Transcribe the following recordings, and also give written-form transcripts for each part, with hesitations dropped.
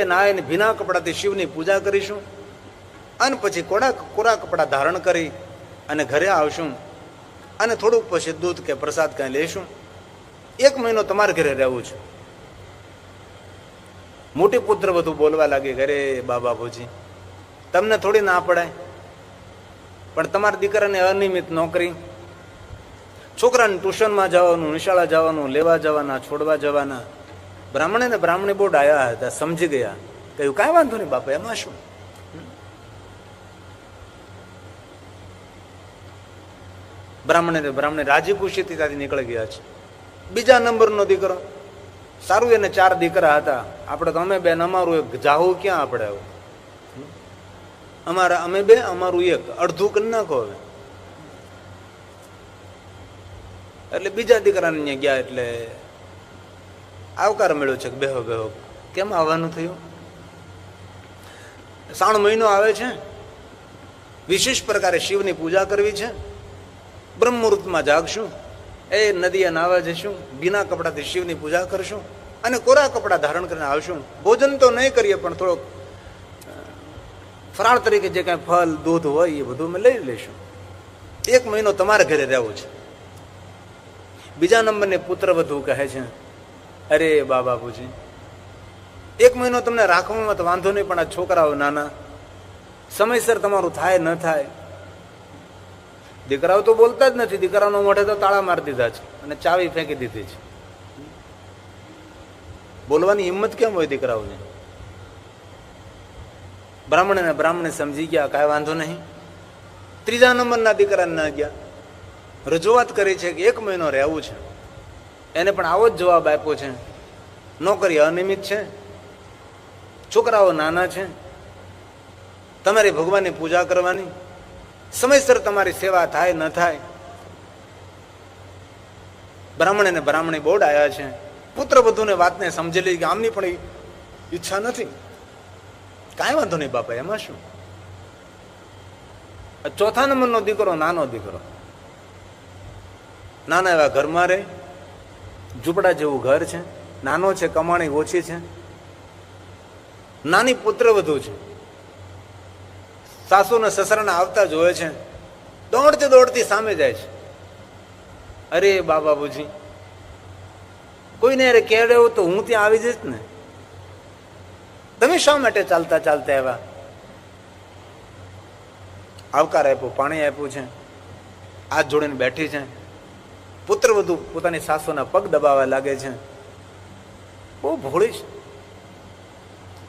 નાઈને ભીના કપડાથી શિવની પૂજા કરીશું અને પછી કોરા કપડા ધારણ કરી અને ઘરે આવશું અને થોડુંક પછી દૂધ કે પ્રસાદ કાંઈ લઈશું. 1 મહિનો તમારે ઘરે રહેવું છે. મોટી પુત્ર વધુ બોલવા લાગી, ઘરે બાબુજી તમને થોડી ના પડાય, પણ તમારા દીકરાને અનિયમિત નોકરી, છોકરાને ટ્યુશનમાં જવાનું, નિશાળા જવાનું, લેવા જવાના, છોડવા જવાના. બ્રાહ્મણે ને બ્રાહ્મણી બહુ ડાયા હતા, સમજી ગયા. કહ્યું કાંઈ વાંધો નહીં બાપા, એમાં શું. બ્રાહ્મણે રાજી ખુશીથી ત્યાંથી નીકળી ગયા છે. બીજા નંબરનો દીકરો, સારું એને 4 દીકરા હતા. આપણે તો અમે 2, અમારું 1, જાહુ ક્યાં આપણે હવે? અમે 2, અમારું 1, અડધું કરી નાખો હવે. એટલે બીજા દીકરાને અહીંયા ગયા એટલે આવકાર મળ્યો છે કે બેહો બેહો. કેમ આવવાનું થયું? 3 મહિનો આવે છે, વિશેષ પ્રકારે શિવની પૂજા કરવી છે. બ્રહ્મ મુહૂર્તમાં જાગશું, એ નદીએ નાવા જઈશું, ભીના કપડાથી શિવની પૂજા કરશું અને કોરા કપડા ધારણ કરીને આવશું. ભોજન તો નહીં કરીએ, પણ થોડોક ફરાળ તરીકે જે કાંઈ ફળ દૂધ હોય એ બધું અમે લઈ લઈશું. 1 મહિનો તમારે ઘરે રહેવું છે. બીજા નંબરની પુત્ર વધુ કહે છે, અરે બાપુજી 1 મહિનો તમને રાખવામાં તો વાંધો નહીં, પણ આ છોકરાઓ નાના, સમયસર તમારું થાય ન થાય. દીકરાઓ તો બોલતા જ નથી, દીકરાનો મોઢે તો તાળા મારી દીધા છે અને ચાવી ફેંકી દીધી છે. બોલવાની હિંમત કેમ હોય દીકરાઓને? બ્રાહ્મણે સમજી ગયા, કાંઈ વાંધો નહીં. ત્રીજા નંબરના દીકરાને ના ગયા, રજૂઆત કરી છે કે 1 મહિનો રહેવું છે. એને પણ આવો જ જવાબ આપ્યો છે, નોકરી અનિયમિત છે, છોકરાઓ નાના છે, તમારે ભગવાનની પૂજા કરવાની, સમયસર તમારી સેવા થાય ન થાય. બ્રાહ્મણી બોર્ડ આવ્યા છે. પુત્ર વધુને વાતને સમજેલી કે આમની પણ ઈચ્છા નથી. કાંઈ વાંધો નહીં બાપા, એમાં શું. 4થા નંબરનો દીકરો, નાનો દીકરો, નાના એવા ઘરમાં રહે, ઝૂંપડા જેવું ઘર છે, નાનો છે, કમાણી ઓછી છે, નાની પુત્ર વધુ છે. સાસુ ને સસરાને આવતા જોયે છે, દોડતી સામે જાય છે. અરે બાપુજી, કોઈને અરે કહેડે એવું તો હું ત્યાં આવી જઈશ ને, તમે શા માટે ચાલતા આવ્યા? આવકાર આપ્યો, પાણી આપ્યું છે, હાથ જોડીને બેઠી છે. પુત્ર વધુ પોતાની સાસુના પગ દબાવવા લાગે છે. બહુ ભોળી છે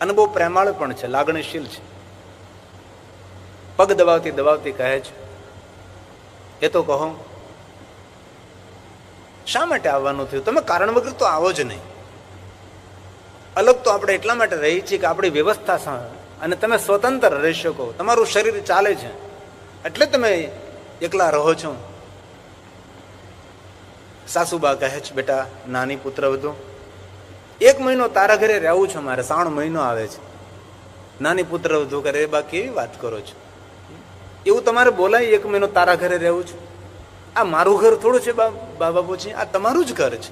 અને બહુ પ્રેમાળ પણ છે, લાગણીશીલ છે. પગ દબાવતી કહે છે, એ તો કહો શા માટે આવવાનું થયું? તમે કારણ વગર તો આવો જ નહીં. અલગ તો આપણે એટલા માટે રહી છીએ કે આપણી વ્યવસ્થા અને તમે સ્વતંત્ર રહી શકો, તમારું શરીર ચાલે છે એટલે તમે એકલા રહો છો. સાસુબા કહે છે, બેટા નાની પુત્ર વધુ 1 મહિનો તારા ઘરે રહેવું છે મારે. 3 મહિનો આવે છે. નાની પુત્ર વધુ કરે, બા કેવી વાત કરો છો? એવું તમારે બોલાય 1 મહિનો તારા ઘરે રહેવું છે? આ મારું ઘર થોડું છે બાપુજી, આ તમારું જ ઘર છે.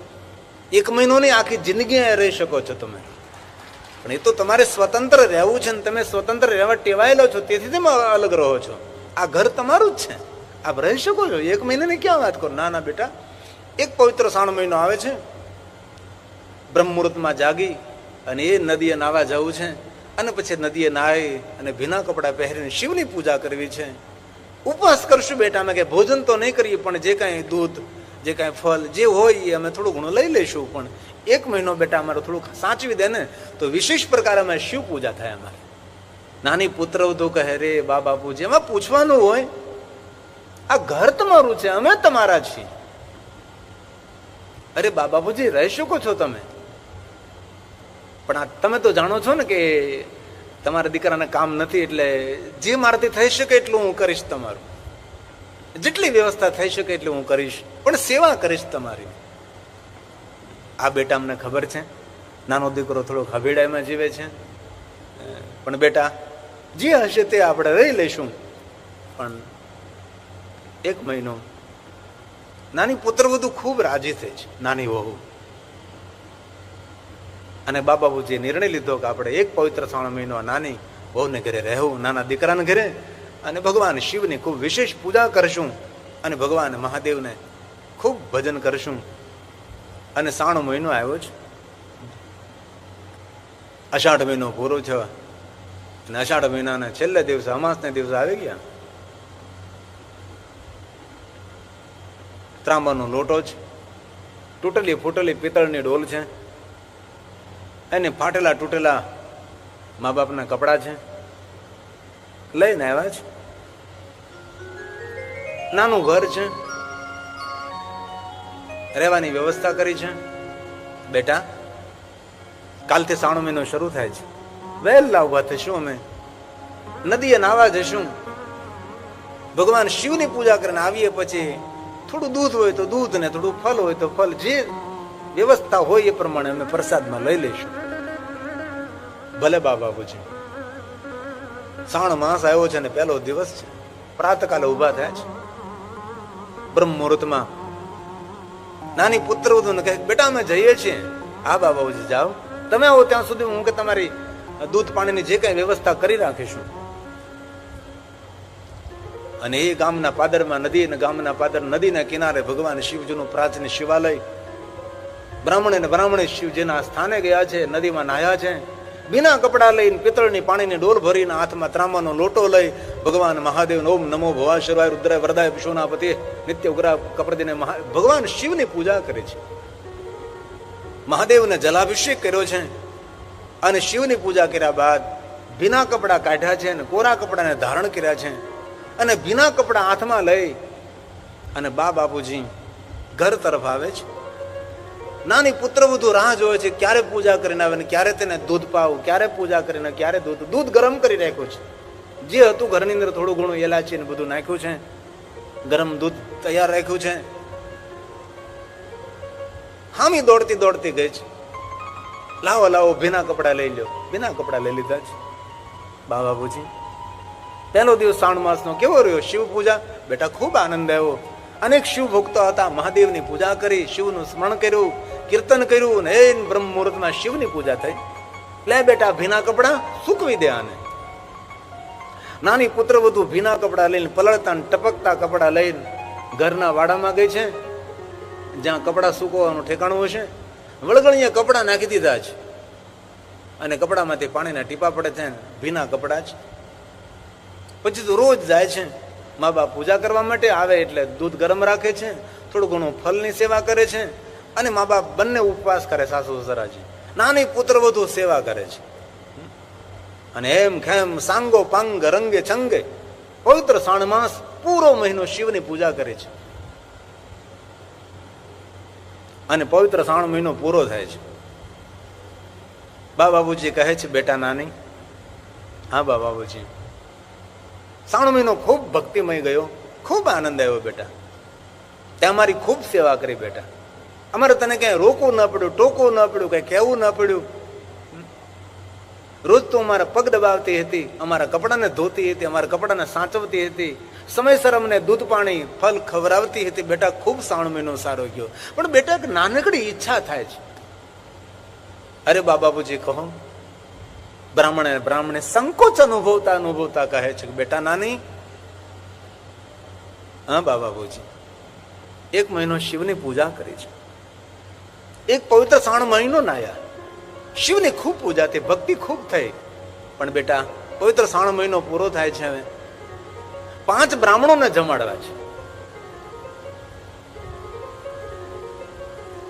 1 મહિનો નહીં, આખી જિંદગી રહી શકો છો તમે. પણ એ તો તમારે સ્વતંત્ર રહેવું છે ને તમે સ્વતંત્ર રહેવા ટેવાયેલો છો, તેથી તમે અલગ રહો છો. આ ઘર તમારું જ છે, આપ રહી શકો છો. 1 મહિનાની ક્યાં વાત કરો? ના બેટા, એક પવિત્ર 3 મહિનો આવે છે. બ્રહ્મ મુહૂર્તમાં જાગી અને એ નદીએ નાવા જવું છે અને પછી નદીએ નાહી અને ભીના કપડા પહેરીને શિવની પૂજા કરવી છે. ઉપવાસ કરશું બેટા, અમે કે ભોજન તો નહીં કરીએ, પણ જે કાંઈ દૂધ, જે કાંઈ ફળ જે હોય એ અમે થોડું ઘણું લઈ લઈશું. પણ 1 મહિનો બેટા અમારે થોડુંક સાચવી દે ને તો વિશેષ પ્રકારે અમે શિવ પૂજા થાય અમારે. નાની પુત્ર વધુ કહે, રે બાપુજી, એમાં પૂછવાનું હોય? આ ઘર તમારું છે, અમે તમારા છીએ. અરે બાપુજી, રહી શકો છો તમે, પણ આ તમે તો જાણો છો ને કે તમારા દીકરાને કામ નથી, એટલે જે મારાથી થઈ શકે એટલું હું કરીશ. તમારું જેટલી વ્યવસ્થા થઈ શકે એટલી હું કરીશ, પણ સેવા કરીશ તમારી. આ બેટા અમને ખબર છે, નાનો દીકરો થોડોક હવેડામાં જીવે છે, પણ બેટા જે હશે તે આપણે રહી લઈશું. પણ 1 મહિનો. નાની પુત્ર વધુ ખૂબ રાજી થઈ છે. નાની વહુ અને બા બાપુજીએ નિર્ણય લીધો કે આપણે એક પવિત્ર શ્રાવણ મહિનો નાની વહુને ઘરે રહેવું, નાના દીકરાને ઘરે, અને ભગવાન શિવની ખૂબ વિશેષ પૂજા કરશું અને ભગવાન મહાદેવને ખૂબ ભજન કરશું. અને શ્રાવણ મહિનો આવ્યો છે, અષાઢ મહિનો પૂરો થયો અને અષાઢ મહિનાના છેલ્લે દિવસે અમાસને દિવસે આવી ગયા. ત્રાંબાનો લોટો છે, તૂટેલી ફૂટેલી પિત્તળની ડોલ છે, એને ફાટેલા તૂટેલા મા બાપના કપડા છે, લઈને આવ્યા છે. નાનું ઘર છે, રહેવાની વ્યવસ્થા કરી છે. બેટા, કાલથી શ્રાવણ મહિનો શરૂ થાય છે, વહેલા ઉભા થઈશું, અમે નદીએ નાવા જઈશું, ભગવાન શિવની પૂજા કરીને આવીએ પછી થોડું દૂધ હોય તો દૂધ ને થોડું ફળ હોય તો ફળ, જે વ્યવસ્થા હોય એ પ્રમાણે અમે પ્રસાદમાં લઈ લઈશું. ભલે બા બાપુજી. શ્રાવણ માસ આવ્યો છે અને પહેલો દિવસ છે. પ્રાતકાલે ઉભા થયા છે બ્રહ્મ મુહૂર્તમાં. નાની પુત્ર વધુ કહે, બેટા અમે જઈએ છીએ. હા બા બાપુજી જાઓ, તમે આવો ત્યાં સુધી હું કે તમારી દૂધ પાણીની જે કઈ વ્યવસ્થા કરી રાખીશું. અને એ ગામના પાદરમાં નદી, ગામના પાદર નદીના કિનારે ભગવાન શિવજીનું પ્રાચીન શિવાલય, બ્રાહ્મણ અને બ્રાહ્મણી શિવજીના સ્થાને ગયા છે, નદીમાં નાહ્યા છે. બિના કપડા લઈને પિત્તળની પાણીની ડોલ ભરીને હાથમાં ત્રાંબાનો લોટો લઈ ભગવાન મહાદેવ ઓમ નમો ભવા શિવાય રુદ્રાય વરદાય વિશ્વનાપતિ નિત્ય ઉગ્રા કપડદીને ભગવાન શિવની પૂજા કરે છે. મહાદેવને જલાભિષેક કર્યો છે અને શિવની પૂજા કર્યા બાદ ભીના કપડા કાઢ્યા છે અને કોરા કપડાને ધારણ કર્યા છે અને ભીના કપડા હાથમાં લઈ અને બા બાપુજી ઘર તરફ આવે છે. નાની પુત્ર વધુ રાહ જોવે છે, ક્યારે પૂજા કરીને આવે ને ક્યારે તેને દૂધ પાવું, ક્યારે પૂજા કરીને ક્યારે દૂધ ગરમ કરી રાખ્યું છે. જે હતું ઘરની અંદર થોડું ઘણું એલાચી ને બધું નાખ્યું છે, ગરમ દૂધ તૈયાર રાખ્યું છે. હામી દોડતી દોડતી ગઈ છે, લાવો લાવો ભીના કપડા લઈ લ્યો. ભીના કપડા લઈ લીધા છે. બા બાપુજી, પહેલો દિવસ શ્રાવણ માસનો કેવો રહ્યો? શિવ પૂજા બેટા ખૂબ આનંદ આવ્યો. અનેક શિવ ભક્તો હતા, મહાદેવની પૂજા કરી, શિવનું સ્મરણ કર્યું, કીર્તન કર્યું ને એ બ્રહ્મ મુહૂર્તમાં શિવની પૂજા થઈ. લે બેટા ભીના કપડા સૂકવી દે આને. નાની પુત્ર વધુ ભીના કપડા લઈને, પલળતા ટપકતા કપડા લઈને ઘરના વાડામાં ગઈ છે, જ્યાં કપડા સૂકવવાનું ઠેકાણું હશે. વળગણીએ કપડા નાખી દીધા છે અને કપડામાંથી પાણીના ટીપા પડે છે, ભીના કપડા છે. પછી તો રોજ જાય છે મા બાપ પૂજા કરવા માટે આવે એટલે દૂધ ગરમ રાખે છે, થોડું ઘણું ફળની સેવા કરે છે અને મા બાપ બંને ઉપવાસ કરે, સાસુ સસરાજી. નાની પુત્ર વધુ સેવા કરે છે અને એમ ખેમ સાંગો પાંગ રંગે ચંગે પવિત્ર શ્રાવણ માસ પૂરો મહિનો શિવની પૂજા કરે છે. અને પવિત્ર શ્રાવણ મહિનો પૂરો થાય છે. બા બાબુજી કહે છે, બેટા નાની. હા બા બાબુજી. શ્રાવણ મહિનો ખૂબ ભક્તિમય ગયો, ખૂબ આનંદ આવ્યો બેટા. તે અમારી ખૂબ સેવા કરી બેટા. અમારે તને ક્યાંય રોકવું ન પડ્યું, ટોકવું ન પડ્યું, કઈ કહેવું ન પડ્યું. રોજ તું અમારા પગ દબાવતી હતી, અમારા કપડાને ધોતી હતી, અમારા કપડાને સાચવતી હતી, સમયસર અમને દૂધ પાણી ફળ ખવડાવતી હતી. બેટા ખૂબ શ્રાવણ મહિનો સારો ગયો. પણ બેટા એક નાનકડી ઈચ્છા થાય છે. અરે બા બાપુજી કહો. બ્રાહ્મણે સંકોચ અનુભવતા કહે છે કે બેટા નાની. હા બા બાપુજી, 1 મહિનો શિવની પૂજા કરી છે, એક પવિત્ર શ્રાવણ મહિનો નાયા, શિવની ખૂબ પૂજા થઈ, ભક્તિ ખૂબ થઈ. પણ બેટા પવિત્ર શ્રાવણ મહિનો પૂરો થાય છે, હવે 5 બ્રાહ્મણોને જમાડવા છે.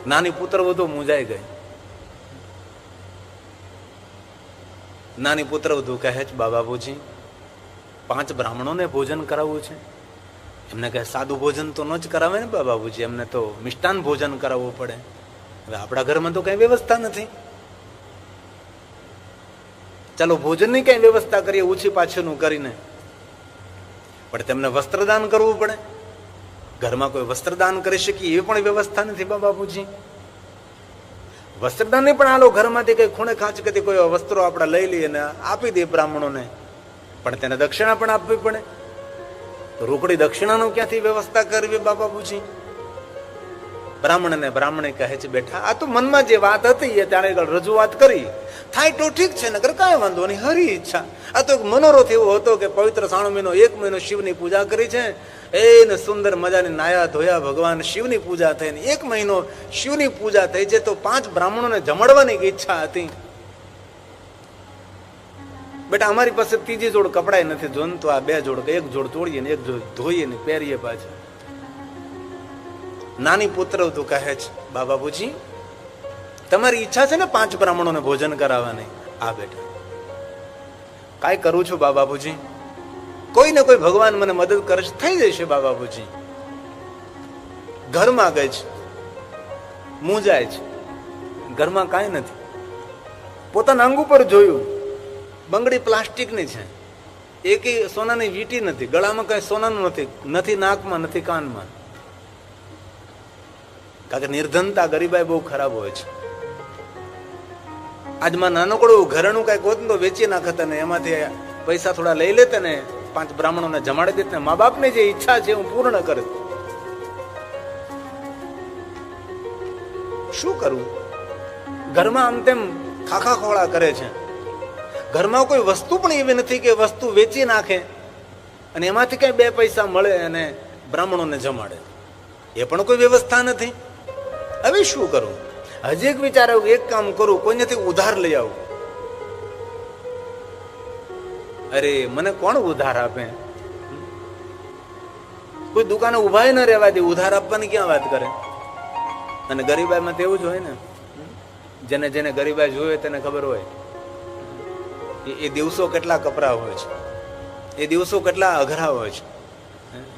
નાની પુત્ર વધુ મૂંઝાઈ ગઈ. નાની પુત્ર વધુ કહે છે, બા બાપુજી 5 બ્રાહ્મણોને ભોજન કરાવવું છે. એમને કહે સાદું ભોજન તો ન જ કરાવે ને બા બાપુજી, એમને તો મિષ્ટાન ભોજન કરાવવું પડે. હવે આપણા ઘરમાં તો કઈ વ્યવસ્થા નથી. ચાલો ભોજનની કઈ વ્યવસ્થા કરીએ ઓછી પાછળનું કરીને, પણ તેમને વસ્ત્રદાન કરવું પડે. ઘરમાં કોઈ વસ્ત્રદાન કરી શકીએ એ પણ વ્યવસ્થા નથી બા બાપુજી. વસ્ત્રદાન પણ આલો ઘરમાંથી કઈ ખૂણે ખાંચ કરી કોઈ વસ્ત્રો આપણા લઈ લઈએ ને આપી દઈએ બ્રાહ્મણોને, પણ તેને દક્ષિણા પણ આપવી પડે. તો રોકડી દક્ષિણાનું ક્યાંથી વ્યવસ્થા કરવી બા બાપુજી? બ્રાહ્મણ અને બ્રાહ્મણી કહે છે, બેટા આ તો મનમાં જે વાત હતી એ ત્યારે આગળ રજૂઆત કરી, થાય તો ઠીક છે, નકર કાંઈ વાંધો નહીં, હરી ઈચ્છા. આ તો મનોરથ એવો હતો કે પવિત્ર 1 શિવની પૂજા કરી છે, એને સુંદર મજાની નાયા ધોયા ભગવાન શિવની પૂજા થઈ, 1 મહિનો શિવની પૂજા થઈ છે, તો 5 બ્રાહ્મણોને જમાડવાની ઈચ્છા હતી. બેટા અમારી પાસે ત્રીજી જોડ કપડાય નથી, જોન તો આ 2 જોડ, 1 જોડ તોડીએ ને 1 જોડ ધોઈએ ને પહેરીએ પાછા. નાની પુત્ર તું કહે છે, બા બાપુજી તમારી ઈચ્છા છે ને 5 બ્રાહ્મણોને ભોજન કરાવવાની? આ બેટા કાંઈ કરું છું બા બાપુજી, કોઈ ને કોઈ ભગવાન મને મદદ કરે છે, થઈ જશે બા બાપુજી. ઘરમાં ગઈ છે, મૂંઝાય છે, ઘરમાં કાંઈ નથી. પોતાના અંગ ઉપર જોયું, બંગડી પ્લાસ્ટિકની છે, એકેય સોનાની વીંટી નથી, ગળામાં કઈ સોનાનું નથી, નથી નાકમાં, નથી કાનમાં. કારણ કે નિર્ધનતા ગરીબાઈ બહુ ખરાબ હોય છે. આજમાં નાનકડું ઘરેણું કઈક હોત તો વેચી નાખતા ને એમાંથી પૈસા થોડા લઈ લેતા ને 5 બ્રાહ્મણોને જમાડી દેતા, મા બાપની જે ઈચ્છા છે હું પૂર્ણ કરું. શું કરું? ઘરમાં આમ તેમ ખાખા ખોળા કરે છે, ઘરમાં કોઈ વસ્તુ પણ એવી નથી કે વસ્તુ વેચી નાખે અને એમાંથી કઈ 2 પૈસા મળે અને બ્રાહ્મણોને જમાડે, એ પણ કોઈ વ્યવસ્થા નથી. હવે શું કરું? હજી એક વિચાર આવ્યું, એક કામ કરું, કોઈનેથી ઉધાર લઈ આવું. અરે મને કોણ ઉધાર આપે? કોઈ દુકાને ઉભા ન રહેવા દે, ઉધાર આપવાની ક્યાં વાત કરે? અને ગરીબાઈમાં તેવું જ હોય ને, જેને જેને ગરીબાઈ જોવે તેને ખબર હોય એ દિવસો કેટલા કપરા હોય છે, એ દિવસો કેટલા અઘરા હોય છે.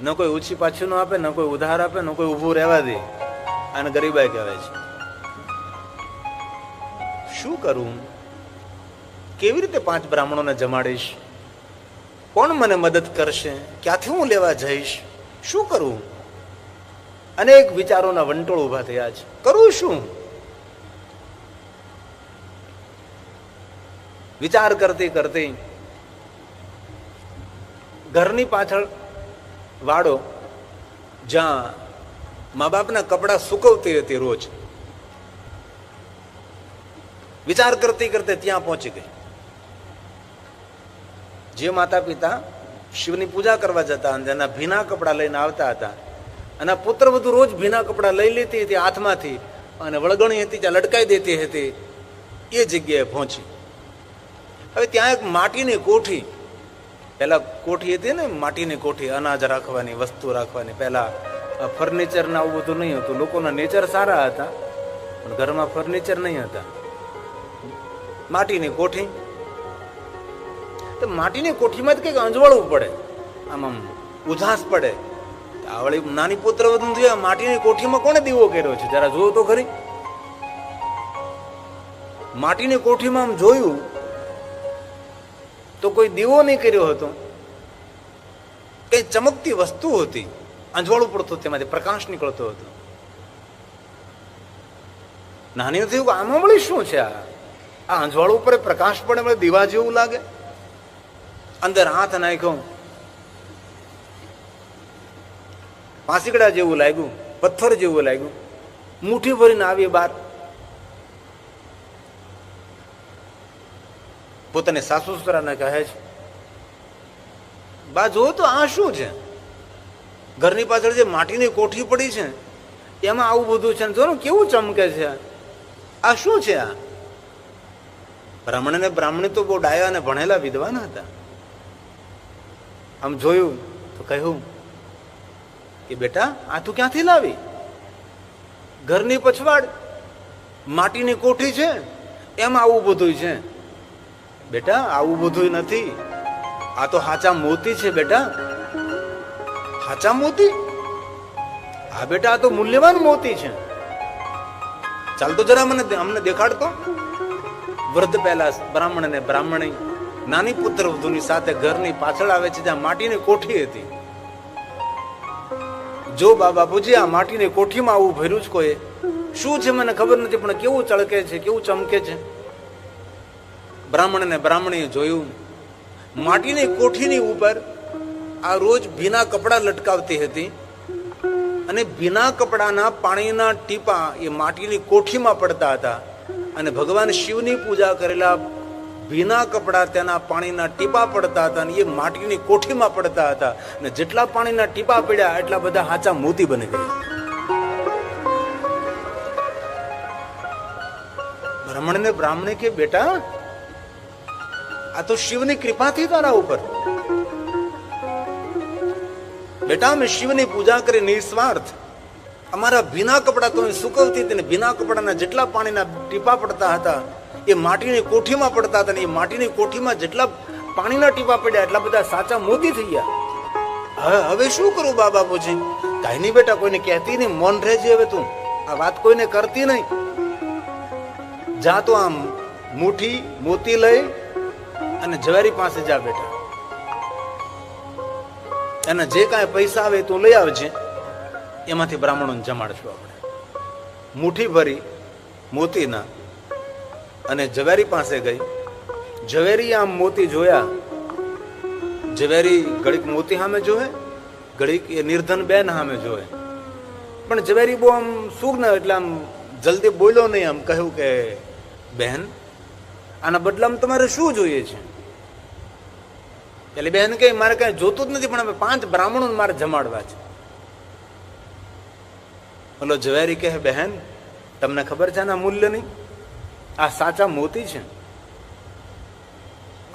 ન કોઈ ઊંચી પાછું ન આપે, ન કોઈ ઉધાર આપે, ન કોઈ ઊભું રહેવા દે, અને ગરીબાઈ કહેવાય છે. શું કરું? કેવી રીતે 5 બ્રાહ્મણોને જમાડીશ? કોણ મને મદદ કરશે? ક્યાંથી હું લેવા જઈશ? શું કરું? અનેક વિચારોના વંટોળ ઉભા થયા છે. કરું શું? વિચાર કરતી કરતી ઘરની પાછળ વાડો, જ્યાં મા બાપના કપડા સુકવતી હતી રોજ, વિચાર કરતી કરતી ત્યાં પહોંચી ગઈ. જે માતા પિતા શિવની પૂજા કરવા જતા અને તેના ભીના કપડા લઈને આવતા હતા, અને પુત્ર વધુ રોજ ભીના કપડા લઈ લેતી હતી હાથમાંથી અને વળગણી હતી ત્યાં લટકાઈ દેતી હતી, એ જગ્યાએ પહોંચી. હવે ત્યાં એક માટીની કોઠી, પેલા કોઠી હતી ને માટીની કોઠી, અનાજ રાખવાની, વસ્તુ રાખવાની. પેલા ફર્નિચર ના આવું બધું નહીં હતું, લોકોના નેચર સારા હતા પણ ઘરમાં ફર્નિચર નહીં હતા. માટીની કોઠી, તો માટીની કોઠીમાં કંઈક અંજવાળવું પડે, આમ આમ ઉધાસ પડે. આવળી નાની પુત્ર વધુ થયું, માટીની કોઠીમાં કોને દીવો કર્યો છે જરા જોયું તો ખરી. માટીની કોઠીમાં આમ જોયું તો કોઈ દીવો નહીં કર્યો હતો, કઈ ચમકતી વસ્તુ હતી, અંજવાળું પડતું, તેમાંથી પ્રકાશ નીકળતો હતો. નાની થયું કે આમાં વળી શું છે? આ અંજવાળું ઉપર પ્રકાશ પડે, દીવા જેવું લાગે. અંદર હાથ નાખ્યો, પાંસીકડા જેવું લાગ્યું, પથ્થર જેવું લાગ્યું. મુઠ્ઠી ભરીને આવી બહાર. પોતાને સાસુ સસરાને કહે છે, બા જો તો આ શું છે? ઘરની પાછળ જે માટીની કોઠી પડી છે એમાં આવું બધું છે, જો ને કેવું ચમકે છે, આ શું છે? આ બ્રાહ્મણ ને બ્રાહ્મણી તો બહુ ડાયા અને ભણેલા વિદ્વાન હતા. આમ જોયું તો કહ્યું કે બેટા આ તું ક્યાંથી લાવી? ઘરની પછવાડ માટીની કોઠી છે, એમાં આવું બધું છે. બેટા આવું બધું નથી, આ તો હાચા મોતી છે બેટા. હાચા મોતી? હા બેટા, આ તો મૂલ્યવાન મોતી છે. ચાલ તો જરા મને અમને દેખાડતો. વૃદ્ધ પહેલા બ્રાહ્મણ ને બ્રાહ્મણી નાની પુત્ર વધુની સાથે ઘરની પાછળ આવે છે, જ્યાં માટીની કોઠી હતી. જો બાપુજી આ માટીની કોઠીમાં આવું ભર્યું જ કોઈ શું છે મને ખબર નથી, પણ કેવું ચળકે છે, કેવું ચમકે છે. બ્રાહ્મણ ને બ્રાહ્મણીએ જોયું, માટીની કોઠીની ઉપર આ રોજ ભીના કપડા લટકાવતી હતી અને ભીના કપડાના પાણીના ટીપા એ માટીની કોઠીમાં પડતા હતા અને ભગવાન શિવની પૂજા કરેલા ભીના કપડા તેના પાણીના ટીપા પડતા હતા અને એ માટીની કોઠીમાં પડતા હતા અને જેટલા પાણીના ટીપા પડ્યા એટલા બધા હાચા મોતી બની ગયા. બ્રાહ્મણને બ્રાહ્મણે કે બેટા આ તો શિવની કૃપાથી તારા ઉપર. બેટા અમે શિવની પૂજા કરી નિસ્વાર્થ. અમારા ભીના કપડા તો સુકવતી હતી ને ભીના કપડાના જેટલા પાણીના ટીપા પડતા હતા એ માટીની કોઠીમાં પડતા હતા ને એ માટીની કોઠીમાં જેટલા પાણીના ટીપા પડ્યા એટલા બધા સાચા મોતી થઈ ગયા. હવે શું કરું બાબા પૂછી? કાંઈ નહીં બેટા, કોઈને કહેતી નહીં, મૌન રહેજે. હવે તું આ વાત કોઈને કરતી નહીં. જા તો આમ મુઠ્ઠી મોતી લઈ અને ઝવેરી પાસે જા બેટા. એના જે કાંઈ પૈસા આવે તું લઈ આવજે, એમાંથી બ્રાહ્મણોને જમાડશું આપણે. મુઠ્ઠી ભરી મોતીના અને ઝવેરી પાસે ગઈ. ઝવેરી આમ મોતી જોયા. ઝવેરી ઘડીક મોતી સામે જોવે, ઘડીક એ નિર્ધન બેન સામે જોવે. પણ ઝવેરી બહુ આમ સુગ્ન એટલે આમ જલ્દી બોલ્યો નહીં. આમ કહ્યું કે બહેન આના બદલામાં તમારે શું જોઈએ છે? એટલે બહેન કહે મારે કઈ જોતું જ નથી, પણ અમે 5 બ્રાહ્મણો મારે જમાડવા છે. બોલો ઝવેરી કહે બહેન તમને ખબર છે આના મૂલ્ય નહીં? આ સાચા મોતી છે.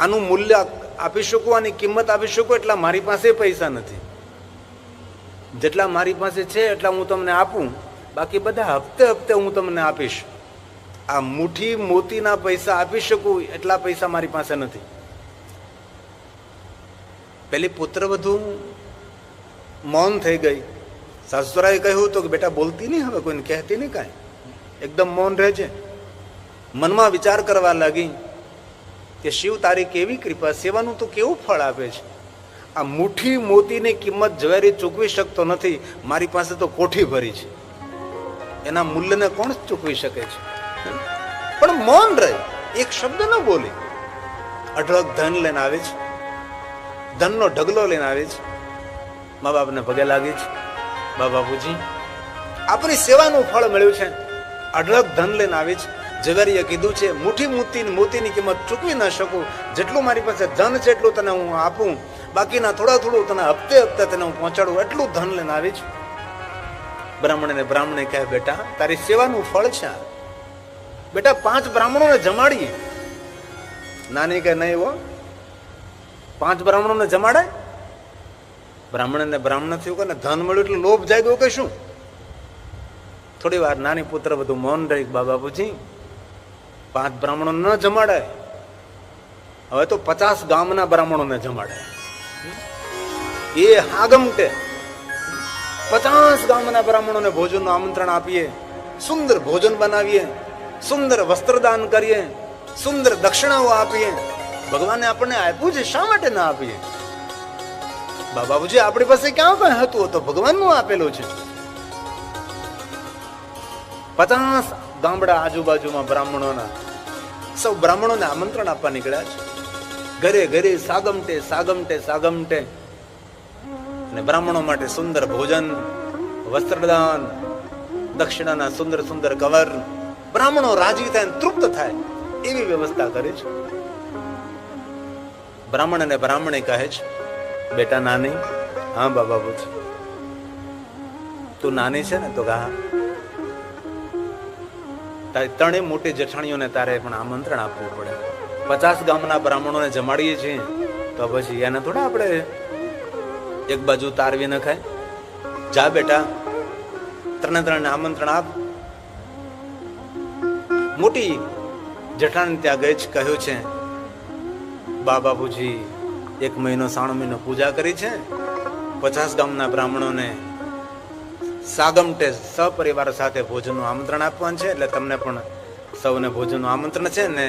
આનું મૂલ્ય આપી શકું, આની કિંમત આપી શકું એટલા મારી પાસે પૈસા નથી. જેટલા મારી પાસે છે એટલા હું તમને આપું, બાકી બધા હપ્તે હપ્તે હું તમને આપીશ. આ મુઠ્ઠી મોતીના પૈસા આપી શકું એટલા પૈસા મારી પાસે નથી. પેલી પુત્રવધુ મૌન થઈ ગઈ. સાસુરાએ કહ્યું તો કે બેટા બોલતી નહીં, હવે કોઈને કહેતી નહીં કાંઈ, એકદમ મૌન રહેજે. મનમાં વિચાર કરવા લાગી કે શિવ તારી કેવી કૃપા, સેવાનું તો કેવું ફળ આપે છે. આ મુઠ્ઠી મોતીની કિંમત ઝવેરી ચૂકવી શકતો નથી, મારી પાસે તો કોઠી ભરી છે, એના મૂલ્યને કોણ ચૂકવી શકે છે? પણ મૌન રહે, એક શબ્દ ન બોલી. અઢળક ધન લઈને આવે છે, ધનનો ઢગલો લઈને આવે છે. મા બાપને પગે લાગે છે, બા બાપુજી આપણી સેવાનું ફળ મળ્યું છે. અઢળક ધન લઈને આવે છે. ઝવેરીએ કીધું છે મુઠ્ઠી મોતીની કિંમત ચૂકવી ન શકું, જેટલું મારી પાસે ધન છે એટલું તને હું આપું, બાકીના થોડું તને હપ્તે હપ્તે તને હું પહોંચાડું, એટલું ધન લઈને આવી છું. બ્રાહ્મણે કહે બેટા તારી સેવાનું ફળ છે. બેટા 5 બ્રાહ્મણોને જમાડીએ. નાની કે નહીં હો, 5 બ્રાહ્મણોને જમાડે? બ્રાહ્મણ થયું કે ધન મળ્યું એટલે લોભ જાગ્યો કે શું? થોડી વાર નાની પુત્ર બધું મૌન રહી. બાબાપુજી 5 બ્રાહ્મણો ન જમાડાય, હવે તો 50 ગામના બ્રાહ્મણોને જમાડાય. એ હાગમટે 50 ગામના બ્રાહ્મણોને ભોજનનું આમંત્રણ આપીએ, સુંદર ભોજન બનાવીએ, સુંદર વસ્ત્રદાન કરીએ, સુંદર દક્ષિણાઓ આપીએ. ભગવાને આપણને આપ્યું છે, શા માટે ના આપીએ? બાબાજી આપણી પાસે ક્યાં કઈ હતું, તો ભગવાનનું આપેલું છે. 50 ગામડા આજુબાજુમાં બ્રાહ્મણોના, સૌ બ્રાહ્મણોને આમંત્રણ આપવા નીકળ્યા છે. ઘરે ઘરે સાગમટે અને બ્રાહ્મણો માટે સુંદર ભોજન, વસ્ત્રદાન, દક્ષિણાના સુંદર કવર. બ્રાહ્મણો રાજી થાય, તૃપ્ત થાય એવી વ્યવસ્થા કરી છે. બ્રાહ્મણે કહે છે બેટા નાની. હા બાબા પૂછ, તું નાની છે ને? તો હા. તારી 3 મોટી જેઠાણીઓને તારે પણ આમંત્રણ આપવું પડે. 50 ગામના બ્રાહ્મણોને જમાડીએ છીએ તો પછી એને થોડા આપણે એક બાજુ તારવી ન ખાય. જા બેટા 3 આમંત્રણ આપ. મોટી જેઠાણી ત્યાં ગઈ જ કહ્યું છે બાબાપુજી 1 મહિનો 3 મહિનો પૂજા કરી છે, 50 ગામના બ્રાહ્મણોને સાગમટે સપરિવાર સાથે ભોજનનું આમંત્રણ આપવાનું છે, એટલે તમને પણ સૌને ભોજનનું આમંત્રણ છે. ને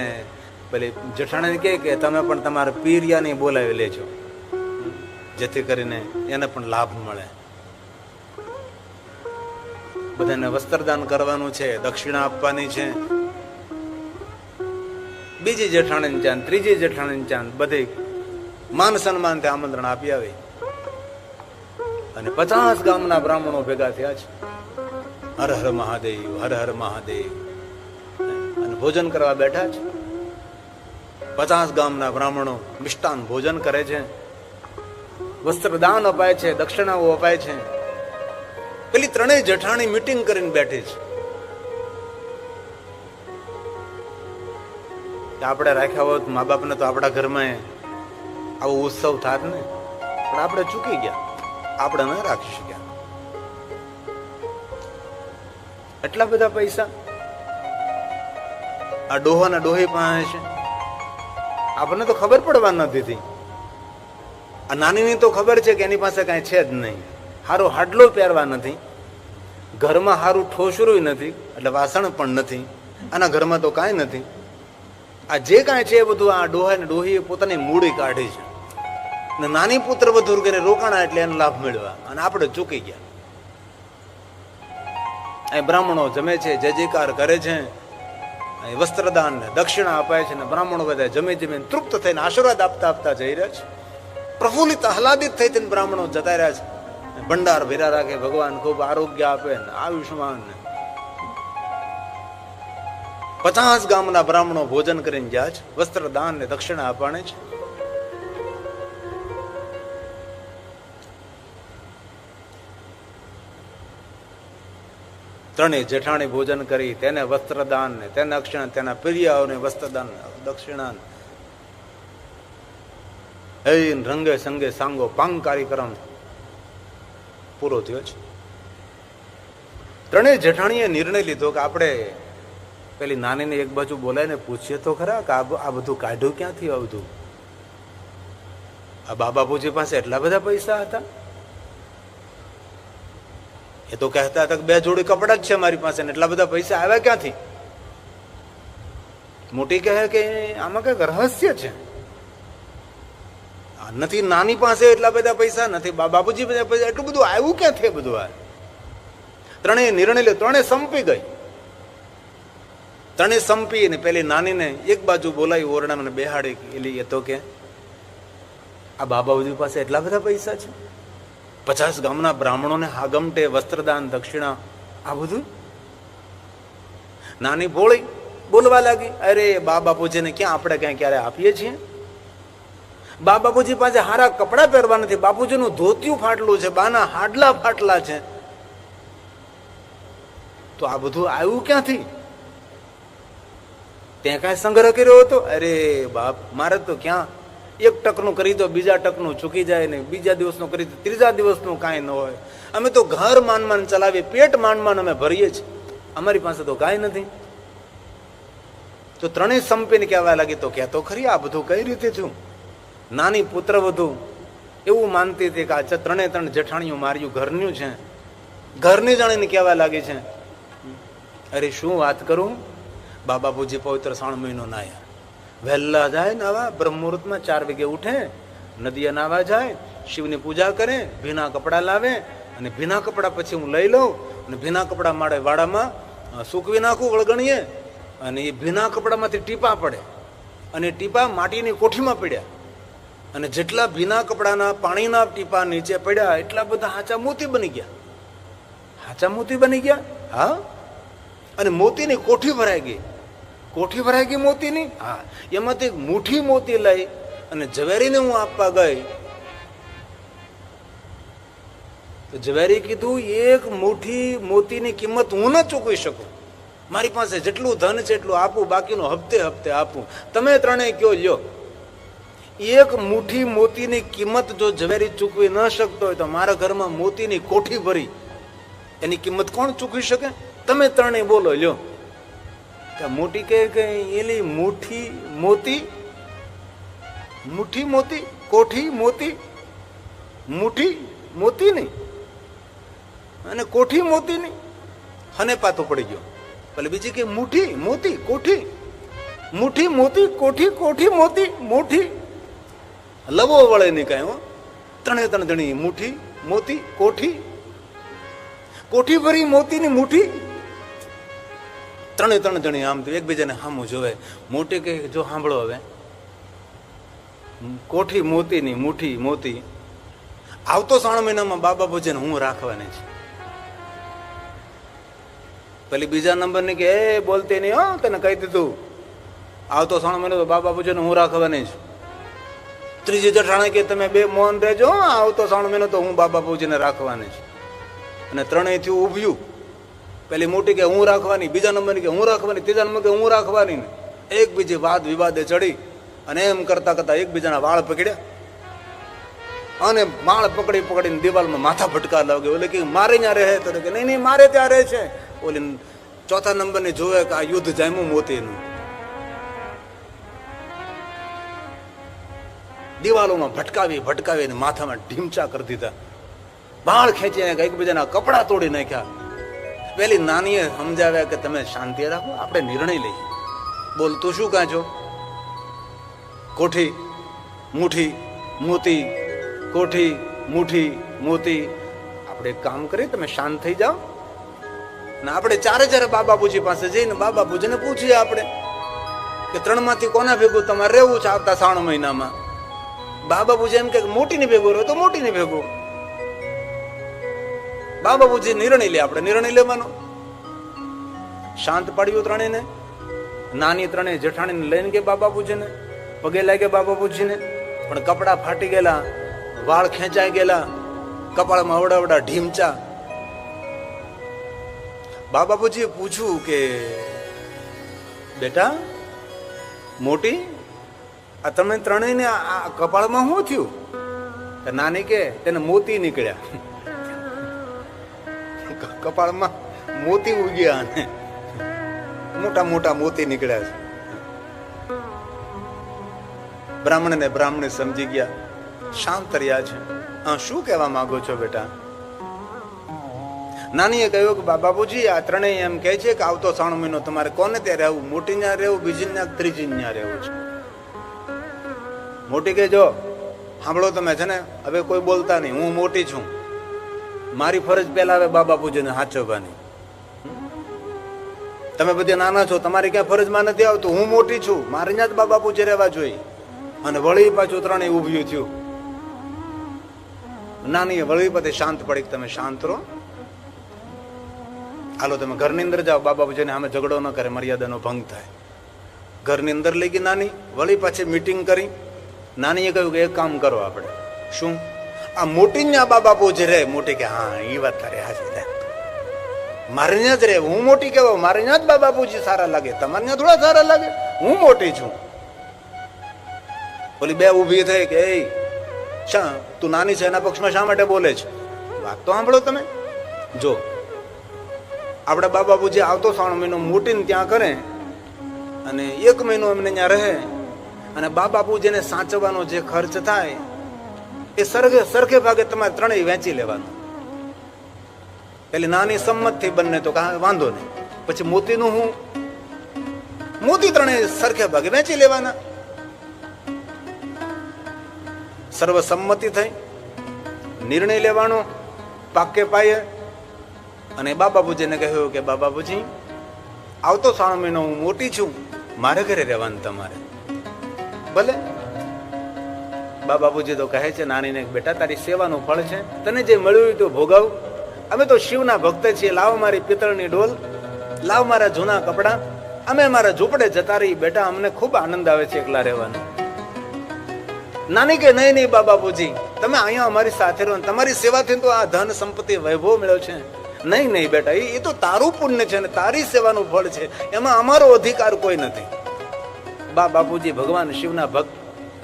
પેલી જેઠાણી કહે કે તમે પણ તમારા પીરિયાને બોલાવી લેજો, જેથી કરીને એને પણ લાભ મળે. બધાને વસ્ત્રદાન કરવાનું છે, દક્ષિણા આપવાની છે. બીજી જેઠાણી ચાંદ, ત્રીજી જેઠાણી ચાંદ, બધી માન સન્માનથી આમંત્રણ આપી આવી. અને 50 ગામના બ્રાહ્મણો ભેગા થયા છે. હર હર મહાદેવ, હર હર મહાદેવ, અને ભોજન કરવા બેઠા છે. 50 ગામના બ્રાહ્મણો મિષ્ટાન ભોજન કરે છે, વસ્ત્રદાન અપાય છે, દક્ષિણાઓ અપાય છે. પેલી ત્રણેય જેઠાણી મીટિંગ કરીને બેઠી છે કે આપણે રાખ્યા હોત મા બાપને તો આપણા ઘરમાં આવો ઉત્સવ થાત ને, પણ આપણે ચૂકી ગયા, આપણે ન રાખી શક્યા. એટલા બધા પૈસા આ ડોહાના ડોહી પાસે છે, આપણને તો ખબર પડવા નથી. આ નાનીની તો ખબર છે કે એની પાસે કાંઈ છે જ નહીં, હારો હાડલો પહેરવા નથી, ઘરમાં હારું ઠોસરું નથી, એટલે વાસણ પણ નથી, આના ઘરમાં તો કાંઈ નથી. આ જે કાંઈ છે એ બધું આ ડોહા ને ડોહીએ પોતાની મૂડી કાઢી છે, ને નાની પુત્ર વધુ કરીને રોકાણા એટલે એનો લાભ મેળવા, અને આપણે ચૂકી ગયા. અહીં બ્રાહ્મણો જમે છે, જય જયકાર કરે છે, અહીં વસ્ત્રદાન ને દક્ષિણા અપાય છે, ને બ્રાહ્મણો બધા જમી જમીને તૃપ્ત થઈને આશીર્વાદ આપતા આપતા જઈ રહ્યા છે. પ્રફુલ્લિત આહલાદિત થઈ થઈને બ્રાહ્મણો જતા રહ્યા છે. ભંડાર ભેરા રાખે, ભગવાન ખૂબ આરોગ્ય આપે ને આયુષ્માન. 50 ગામના બ્રાહ્મણો ભોજન કરીને ગયા છે, વસ્ત્રદાન ને દક્ષિણા અપાણે છે. ત્રણેય જેઠાણી ભોજન કરી, તેને વસ્ત્રદાન ને તેને દક્ષિણા, તેના પ્રિયાઓને વસ્ત્રદાન દક્ષિણા, રંગે સંગે સાંગો પાંગ કાર્યક્રમ પૂરો થયો છે. ત્રણેય જેઠાણીએ નિર્ણય લીધો કે આપણે પેલી નાનીને એક બાજુ બોલાવીને પૂછીએ તો ખરા કે આ બધું કાઢ્યું ક્યાંથી આવતું? આ બાબાપુજી પાસે એટલા બધા પૈસા હતા? એ તો કહેતા હતા કે 2 જોડી કપડા જ છે મારી પાસે, એટલા બધા પૈસા આવ્યા ક્યાંથી? મોટી કહે કે આમાં કઈક રહસ્ય છે, નથી નાની પાસે એટલા બધા પૈસા, નથી બાપુજી બધા પૈસા, એટલું બધું આવ્યું ક્યાંથી બધું? આ ત્રણેય નિર્ણય લે, ત્રણેય સંપી ગઈ. ત્રણેય સંપી ને પેલી નાનીને એક બાજુ બોલાવી ઓરડામાં બેહાડી. એલી એ તો કે આ બાબાજી પાસે એટલા બધા પૈસા છે, 50 ગામના બ્રાહ્મણોને હાગમટે વસ્ત્રદાન દક્ષિણા આ બધું. નાની ભોળી બોલવા લાગી, અરે બાપુજીને ક્યાં આપણે ક્યાં ક્યારે આપીએ છીએ? બાપુજી પાસે હારા કપડા પહેરવા નથી, બાપુજીનું ધોતિયું ફાટલું છે, બાના હાડલા ફાટલા છે, તો આ બધું આવ્યું ક્યાંથી? ત્યાં કાંઈ સંગ્રહ કર્યો હતો? અરે બાપ, મારે તો ક્યાં, એક ટકનું કરી દો બીજા ટકનું ચૂકી જાય ને, બીજા દિવસનું કરી દો ત્રીજા દિવસનું કાંઈ ન હોય. અમે તો ઘર માન ચલાવીએ, પેટ માન અમે ભરીએ છીએ, અમારી પાસે તો કાંઈ નથી. તો ત્રણેય સંપીને કહેવા લાગી, તો કહેતો ખરી આ બધું કઈ રીતે થયું? નાની પુત્ર વધુ એવું માનતી હતી કે આ ત્રણ જેઠાણીઓ માર્યું ઘરનું છે. ઘરની જાણીને કહેવા લાગી છે, અરે શું વાત કરું, બાબાપુજી પવિત્ર 3 મહિનો નાયા, વહેલા જાય નાવા, બ્રહ્મ મુહૂર્તમાં 4 વાગે ઉઠે, નદીએ નાવા જાય, શિવની પૂજા કરે, ભીના કપડા લાવે, અને ભીના કપડા પછી હું લઈ લઉં અને ભીના કપડા મારે વાડામાં સૂકવી નાખું વળગણીએ, અને એ ભીના કપડામાંથી ટીપા પડે, અને ટીપા માટીની કોઠીમાં પડ્યા, અને જેટલા ભીના કપડાના પાણીના ટીપા નીચે પડ્યા એટલા બધા હાચા મોતી બની ગયા. હાચા મોતી બની ગયા, હા. અને મોતીની કોઠી ભરાઈ ગઈ, કોઠી ભરાઈ ગઈ મોતીની, હા. એમાંથી એક મુઠ્ઠી મોતી લઈ અને ઝવેરીને હું આપવા ગઈ, તો ઝવેરી કીધું એક મુઠ્ઠી મોતીની કિંમત હું ન ચૂકવી શકું, મારી પાસે જેટલું ધન છે એટલું આપું, બાકીનું હપ્તે હપ્તે આપું, તમે ત્રણેય કયો લ્યો. એક મુઠ્ઠી મોતીની કિંમત જો ઝવેરી ચૂકવી ન શકતો હોય તો મારા ઘરમાં મોતીની કોઠી ભરી એની કિંમત કોણ ચૂકવી શકે? તમે ત્રણેય બોલો લ્યો. મોટી કે એલી મુઠ્ઠી મોતી, મુઠ્ઠી મોતી, કોઠી મોતી, મુઠ્ઠી મોતી નહીં અને કોઠી મોતી નહીં. હને પાતો પડી ગયો. ભલે બીજી કે મુઠ્ઠી મોતી કોઠી, મુઠ્ઠી મોતી કોઠી, કોઠી મોતી મુઠ્ઠી, લવો વળે નહીં કાંઈ. હો, ત્રણે જણી મુઠ્ઠી મોતી કોઠી, કોઠી ભરી મોતીની મુઠ્ઠી. ત્રણે જણી આમ તો એકબીજાને સામું જોવે. મોટી કે જો સાંભળો હવે, કોઠી મોતીની મુઠ્ઠી મોતી, આવતો 3 મહિનામાં બાબા પૂજીને હું રાખવાની છે. પેલી બીજા નંબરની કે એ બોલતી નહીં હો, તને કહી દીધું, આવતો 3 મહિનો તો બાબા પૂજીને હું રાખવાની છું. ત્રીજી જેઠાણી કે તમે 2 મૌન રહેજો, આવતો 3 મહિનો તો હું બાબા પૂજીને રાખવાની છું. અને ત્રણેય થયું ઊભ્યું. પેલી મોટી કે હું રાખવાની, બીજા નંબરની કે હું રાખવાની, ત્રીજા નંબર કે હું રાખવાની. એકબીજી વાદ વિવાદે ચડી અને એમ કરતા કરતા એકબીજાના વાળ પકડ્યા અને વાળ પકડી પકડીને દિવાલમાં માથા ફટકાર લાગ્યો. એટલે કે મારે ત્યાં રહે તો કે નહીં મારે ત્યાં રહે છે. ઓલી ચોથા નંબરની જોવે કે આ યુદ્ધ જામ્યું મોતીનું. દિવાલોમાં ભટકાવી ભટકાવીને માથામાં ઢીમચા કરી દીધા, વાળ ખેંચીને એકબીજાના કપડા તોડી નાખ્યા. પેલી નાનીએ સમજાવ્યા કે તમે શાંતિ રાખો, આપણે નિર્ણય લઈએ. બોલ તું શું કહે છો? કોઠી મુઠી મોતી, કોઠી મુઠી મોતી. આપણે એક કામ કરીએ, તમે શાંત થઈ જાઓ ને આપણે ચારે બાબા પૂજી પાસે જઈને બાબા પૂજીને પૂછીએ આપણે કે 3 માંથી કોના ભેગું તમારે રહેવું છે આવતા 3 મહિનામાં. બાબા પૂજી એમ કે મોટીને ભેગું રહ્યો તો મોટીને ભેગું. બાબા પૂજી નિર્ણય લે, આપણે નિર્ણય લેવાનો. શાંત પાડ્યું ત્રણેયને. નાની ત્રણેય જેઠાણીને લઈને કે બાબા પૂજીને પગે લાગે બાબા પૂજીને, પણ કપડા ફાટી ગયેલા, વાળ ખેંચાઈ ગયેલા, કપાળમાં અવડા ઢીમચા. બાબા પૂજીએ પૂછ્યું કે બેટા મોટી, આ તમે ત્રણેયને આ કપાળમાં શું થયું? નાની કે તેને મોતી નીકળ્યા, કપાળમાં મોતી ઉગ્યા અને મોટા મોટા મોતી નીકળ્યા છે. બ્રાહ્મણ ને બ્રાહ્મણી સમજી ગયા, શાંત રહ્યા છે. શું કહેવા માંગો છો બેટા? નાનીએ કહ્યું કે બાબુજી આ ત્રણેય એમ કહે છે કે આવતો 3 મહિનો તમારે કોને ત્યાં રહેવું? મોટી ત્યાં રહેવું, બીજી ત્યાં, ત્રીજી ત્યાં રહેવું છે. મોટી કે જો સાંભળો તમે છે ને, હવે કોઈ બોલતા નહીં, હું મોટી છું, મારી ફરજ પેલા હવે બાબા પૂજીને સાચવવાની. તમે બધા નાના છો, તમારી ક્યાં ફરજમાં નથી આવતું. હું મોટી છું, મારે ત્યાં જ બાબા પૂજી રહેવા જોઈએ. અને વળી પાછું ત્રણેય ઊભ્યું થયું. નાની વળી પછી શાંત પડી, તમે શાંત રહો, હાલો તમે ઘરની અંદર જાઓ, બાબા પૂજીને સામે ઝઘડો ન કરે, મર્યાદાનો ભંગ થાય. ઘરની અંદર લઈ ગઈ નાની. વળી પાછી મીટિંગ કરી. નાનીએ કહ્યું કે એક કામ કરો આપણે. શું? આ મોટી ને બાબા પૂજી રહે. મોટી કે હા એ વાત તારે હાજી થાય, મારે ત્યાં જ રહે. હું મોટી કહેવાય, મારે ત્યાં જ બાબા પૂજી સારા લાગે, તમારે ત્યાં થોડા સારા લાગે, હું મોટી છું. બોલી બે ઊભી થઈ કે એ શા તું નાની છે એના પક્ષમાં શા માટે બોલે છે? વાત તો સાંભળો તમે. જો આપણે બાબા પૂજી આવતો 3 મહિનો મોટીને ત્યાં કરે અને 1 મહિનો એમને ત્યાં રહે, અને બાબા પૂજીને સાચવવાનો જે ખર્ચ થાય એ સરખે ભાગે તમારે ત્રણેય વેચી લેવાનો. પેલી નાની સંમત થઈ બંને તો વાંધો નહીં. પછી મોતીનું હું, મોતી ત્રણેય સરખે ભાગે વેચી લેવાના. સર્વસંમતિ થઈ, નિર્ણય લેવાનો પાકે પાયે. અને બાબા પૂજીને કહ્યું કે બાબા પૂજી આવતો 3 મહિનો હું મોટી છું, મારે ઘરે રહેવાનું તમારે. ભલે. બાબા પૂજી તો કહે છે નાનીને, બેટા તારી સેવાનું ફળ છે, તને જે મળ્યું તો ભોગવ. અમે તો શિવના ભક્ત છીએ, લાવ મારી પિત્તળની ડોલ, લાવ મારા જૂના કપડા, અમે મારા ઝૂંપડે જતા રહી. બેટા અમને ખૂબ આનંદ આવે છે એકલા રહેવાનો. નાની કે નહીં નહીં બાબા પૂજી, તમે અહીંયા અમારી સાથે રહો, તમારી સેવાથી તો આ ધન સંપત્તિ વૈભવ મળ્યો છે. નહીં નહીં બેટા, એ તો તારું પુણ્ય છે ને તારી સેવાનું ફળ છે, એમાં અમારો અધિકાર કોઈ નથી. બાપુજી ભગવાન શિવના ભક્ત,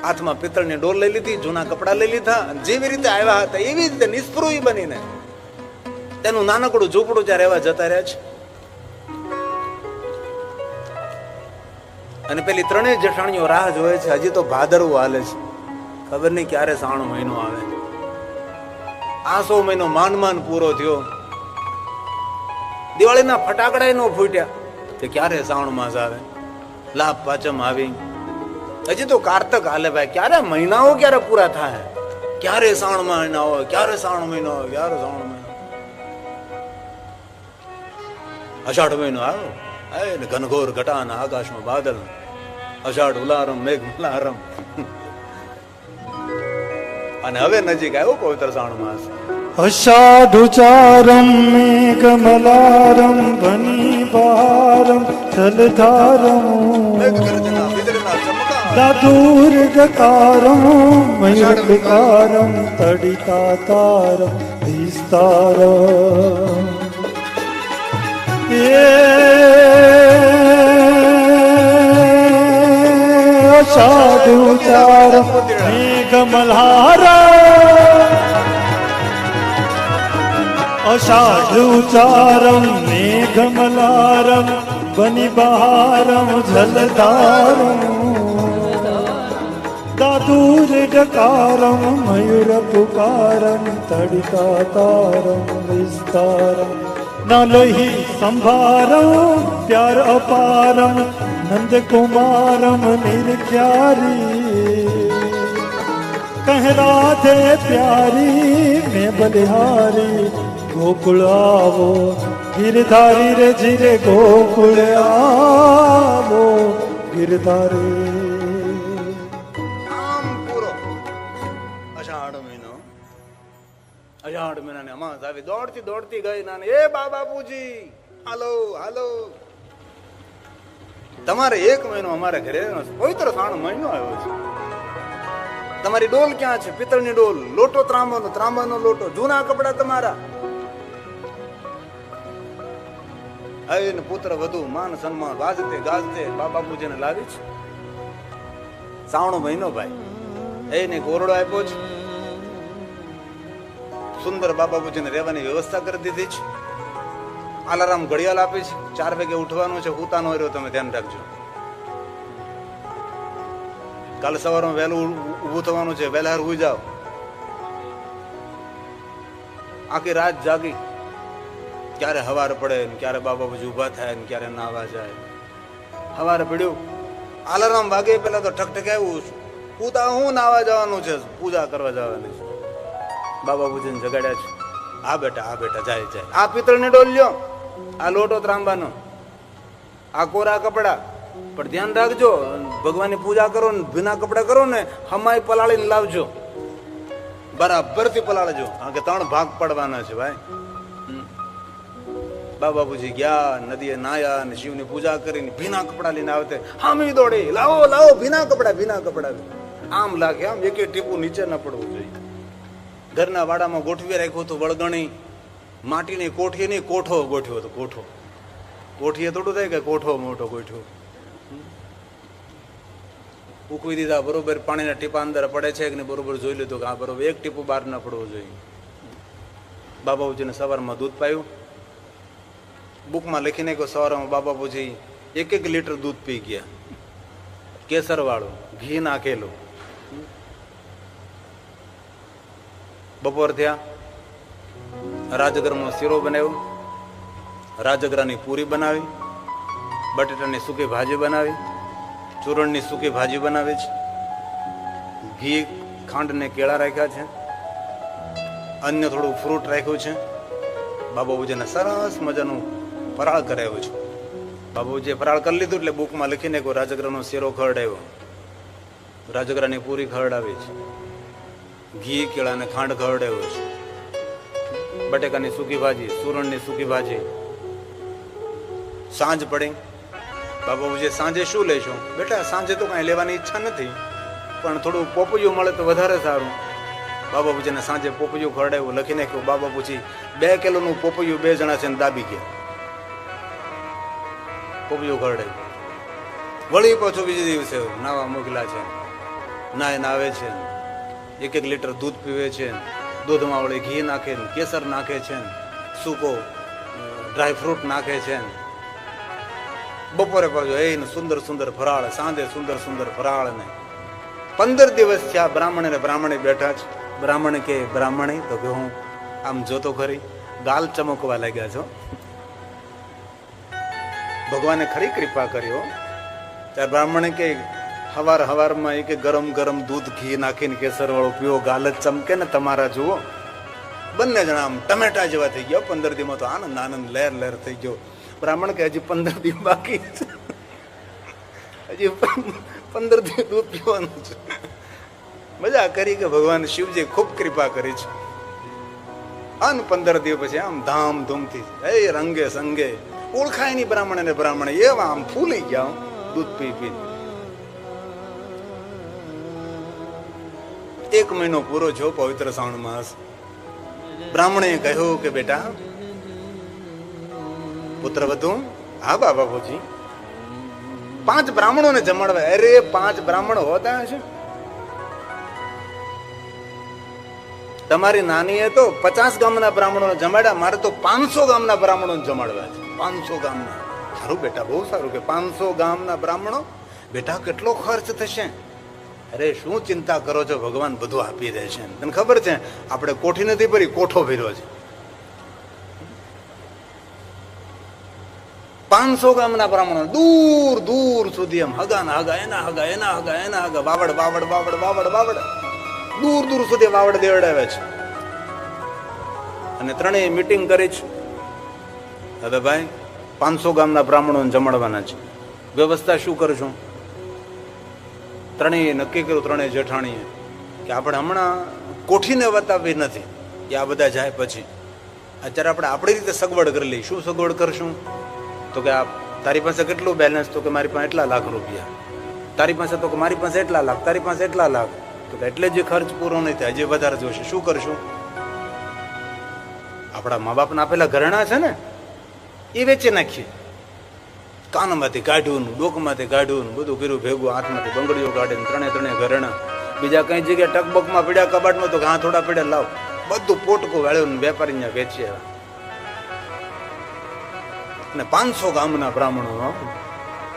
હાથમાં પિત્તળની ડોલ લઈ લીધી, જૂના કપડા લઈ લીધા, જેવી રીતે આવ્યા હતા એવી રીતે નિષ્પૃહી બનીને તેનું નાનકડું ઝૂંપડું જ્યાં રહેવા જતા રહ્યા છે. અને પેલી ત્રણેય જેઠાણીઓ રાહ જોવે છે. હજી તો ભાદરવું હાલે છે, ખબર નહીં ક્યારે 3 મહિનો આવે. આસો મહિનો માંડ પૂરો થયો. દિવાળીના ફટાકડા નો ફૂટ્યા કે ક્યારે શ્રાવણ માસ આવે, લાભ પાંચમ આવી. હજી તો કારતક હાલે ભાઈ, ક્યારે મહિનાઓ ક્યારે પૂરા થાય, ક્યારે શ્રાવણ મહિના હોય, ક્યારે શ્રાવણ મહિનો હોય, ક્યારે શ્રાવણ મહિનો. અષાઢ મહિનો આવ્યો, ને ઘનઘોર ઘટાના આકાશમાં બાદલ, અષાઢ ઉલારમ મેઘ ઉલારમ. અને હવે નજીક આવ્યો પવિત્ર શ્રાવણ માસ. અષાઢુચારમ મેઘમલારમ વનિભારમ જલધારમ મેઘગર્જના, વીજળીના ચમકાર, દાદુર્ગકારમ મયુરકારમ તડિતાતારમ વિસ્તારમ અષાઢુચારમ મેઘમલારમ અષાઢુચારમ મેઘમલારમ વનિબહારમ જલધારમ દાદુર્ગકારમ મયુરપુકારમ તડિતાતારમ વિસ્તારમ નલહી સંભારમ પ્યાર અપારમ નંદકુમારમ નિર્ખ્યારી કહ રાધે પ્યારી મેં બલિહારી ગોકુળ આવો ગિરધારી રે જીરે ગોકુળ આવો ગિરધારી. આમ પૂરો અષાઢ મહિનો, અષાઢ મહિનાની અમાસ આવી દોડતી દોડતી ગઈ નાને, એ બાપુજી હાલો હાલો, તમારે એક મહિનો અમારા ઘરે પવિત્ર શ્રાવણ મહિનો આવ્યો છે. તમારી ડોલ ક્યાં છે? પિત્તળની ડોલ, લોટો ત્રાંબાનો, ત્રાંબાનો લોટો, જૂના કપડા તમારા. હવે પુત્ર વધુ માન સન્માન વાજતે ગાજતે બાપુજીને લાવી છે. શ્રાવણ મહિનો ભાઈ, એને કોરડો આપ્યો છે, સુંદર બાપુજીને રહેવાની વ્યવસ્થા કરી દીધી છે. અલાર્મ ઘડિયાળ આપી છે, 4 વાગે ઉઠવાનું છે, હુતાનો હોય તમે ધ્યાન રાખજો. કાલે સવારમાં વહેલું ઊભું થવાનું છે, વહેલા ઉઈ જાઓ. આખી રાત જાગી, ક્યારે હવાર પડે ને ક્યારે બાપુજી ઉભા થાય ને ક્યારે નાવા જાય. હવારે પડ્યું, અલાર્મ વાગે પેલા તો ઠકઠકાવ્યું, પૂતા હું નાવા જવાનું છે, પૂજા કરવા જવાની છે. બાપુજીને જગાડ્યા છે, આ બેટા જાય જાય. આ પિત્તળની ડોલ લ્યો, આ લોટો ત્રાંબાનો, આ કોરા કપડા, પણ ધ્યાન રાખજો ભગવાનની પૂજા કરો ને ભીના કપડા કરો ને હમાય પલાળીને લાવજો, બરાબરથી પલાળજો, કારણ કે 3 ભાગ પડવાના છે ભાઈ. બાપુજી ગયા, નદીએ નાયા અને શિવની પૂજા કરીને ભીના કપડા લઈને આવતે, હામી દોડી લાવો લાવો ભીના કપડા. આમ લાગે આમ એક ટીપું નીચે ન પડવું જોઈએ. ઘરના વાડામાં ગોઠવી રાખ્યું હતું વળગણી, માટીની કોઠી નહીં કોઠો ગોઠવ્યો હતો. કોઠીએ થોડું થાય કે કોઠો મોટો ગોઠવ્યો. ઉકવી દીધા, બરોબર પાણીના ટીપા અંદર પડે છે કે નહીં બરોબર જોઈ લીધું કે આ બરોબર એક ટીપું બહાર ન પડવું જોઈએ. બાપુજીને સવારમાં દૂધ પાયું, બુકમાં લખીને કે સવારમાં બાપુજી 1 લીટર દૂધ પી ગયા, કેસર વાળું, ઘી નાખેલું. બપોર થયા, રાજગરાનો શીરો બનાવ્યો, રાજગરાની પૂરી બનાવી, બટેટાની સૂકી ભાજી બનાવી, ચૂરણની સૂકી ભાજી બનાવી છે, ઘી ખાંડ ને કેળા રાખ્યા છે, અન્ય થોડું ફ્રૂટ રાખ્યું છે. બાપુજીને સરસ મજાનું ફરાળ કરાવ્યું છે. બાપુજીએ ફરાળ કરી લીધું એટલે બુકમાં લખીને કોઈ રાજગરાનો શીરો ખવડાવ્યો, રાજગરાની પૂરી ખવડાવી છે, ઘી કેળા ને ખાંડ ખવડાવ્યો છે, બટેકાની સૂકી ભાજી, સુરણની સૂકી ભાજી. સાંજ પડી, બાપુજી સાંજે શું લેશો? બેટા સાંજે તો કઈ લેવાની ઈચ્છા નથી, પણ થોડું પોપૈયું મળે તો વધારે સારું. બાપુજીને સાંજે પોપૈયું ખવડાવ્યું, લખી નાખ્યું. બાપુજી 2 કિલોનું પોપૈયું 2 જણા છે ને દાબી ગયા. પોપૈયું ખવડાવ્યું. વળી પાછું બીજે દિવસે નાવા મોકલા છે, નાય નાવે છે, 1 લીટર દૂધ પીવે છે, દૂધમાં વળી ઘી નાખે ને કેસર નાખે છે, સૂકો ડ્રાયફ્રૂટ નાખે છે. બપોરે પાછું એને સુંદર ફરાળ, સાંજે સુંદર ફરાળ. ને 15 દિવસ થયા બ્રાહ્મણે બેઠા છે. બ્રાહ્મણ કે બ્રાહ્મણી તો કે હું આમ જોતો ખરી, ગાલ ચમકવા લાગ્યા છો. ભગવાને ખરી કૃપા કર્યો. ત્યારે બ્રાહ્મણે કે હવારમાં એ કે ગરમ દૂધ ઘી નાખીને કેસર વાળું પીવો, ગાલ જ ચમકે ને તમારા જુઓ. બંને જણા આમ ટમેટા જેવા થઈ ગયા. 15 દિવસમાં તો આનંદ લહેર થઈ ગયો. બ્રાહ્મણ કે હજી 15 દિવસ બાકી છે, હજી 15 દિવસ દૂધ પીવાનું છે. મજા કરી કે ભગવાન શિવજી ખૂબ કૃપા કરી છે. અને 15 દિવસ પછી આમ ધામધૂમથી રંગે સંગે ઓળખાય નહીં બ્રાહ્મણ ને બ્રાહ્મણ એવા આમ ફૂલી ગયા દૂધ પી પી. 1 મહિનો પૂરો થયો પવિત્ર શ્રાવણ માસ. બ્રાહ્મણે કહ્યું કે બેટા પુત્ર વધુ. હા બાપુજી. 5 બ્રાહ્મણોને જમાડવા. અરે 5 બ્રાહ્મણો હોતા હશે. તમારી નાની એ તો 50 ગામના બ્રાહ્મણોને જમાડ્યા, મારે તો 500 ગામના બ્રાહ્મણોને જમાડવા છે. 500 ગામના. સારું બેટા, બહુ સારું કે 500 ગામના બ્રાહ્મણો. બેટા કેટલો ખર્ચ થશે? અરે શું ચિંતા કરો છો, ભગવાન બધું આપી દે છે. તને ખબર છે આપણે કોઠી નથી ભરી, કોઠો ભર્યો છે. 500 ગામના બ્રાહ્મણો દૂર દૂર સુધી એમ હગા ના હગા, એના હગા એના હગા એના હગા, વાવડ વાવડ વાવડ વાવડ વાવડ, દૂર દૂર સુધી વાવડ દેવડાવે છે. અને ત્રણેય મીટિંગ કરી છે. હવે ભાઈ 500 ગામના બ્રાહ્મણોને જમાડવાના છે, વ્યવસ્થા શું કરશું? ત્રણેય નક્કી કર્યું, ત્રણેય જેઠાણીએ કે આપણે હમણાં કોઠીને વતાવી નથી, કે આ બધા જાય પછી અત્યારે આપણે આપણી રીતે સગવડ કરી લઈ. શું સગવડ કરશું? તો કે આ તારી પાસે કેટલું બેલેન્સ? તો કે મારી પાસે એટલા લાખ રૂપિયા. તારી પાસે? તો કે મારી પાસે એટલા લાખ. તારી પાસે એટલા લાખ. તો કે એટલે જે ખર્ચ પૂરો નહીં થાય, હજી વધારે જોશે. શું કરશું? આપણા મા બાપના આપેલા ઘરેણા છે ને, એ વેચી નાખીએ. કાનમાંથી કાઢ્યું, ડોકમાંથી કાઢ્યું, બધું કર્યું ભેગું, હાથમાંથી બંગડીઓ કાઢીને ત્રણે ઘરેણા. બીજા કઈ જગ્યાએ ટકબકમાં પીડ્યા કબાટમાં, તો હા થોડા પીડ્યા લાવ. બધું પોટકું વાળ્યું વેપારી વેચીએ. અને 500 ગામના બ્રાહ્મણો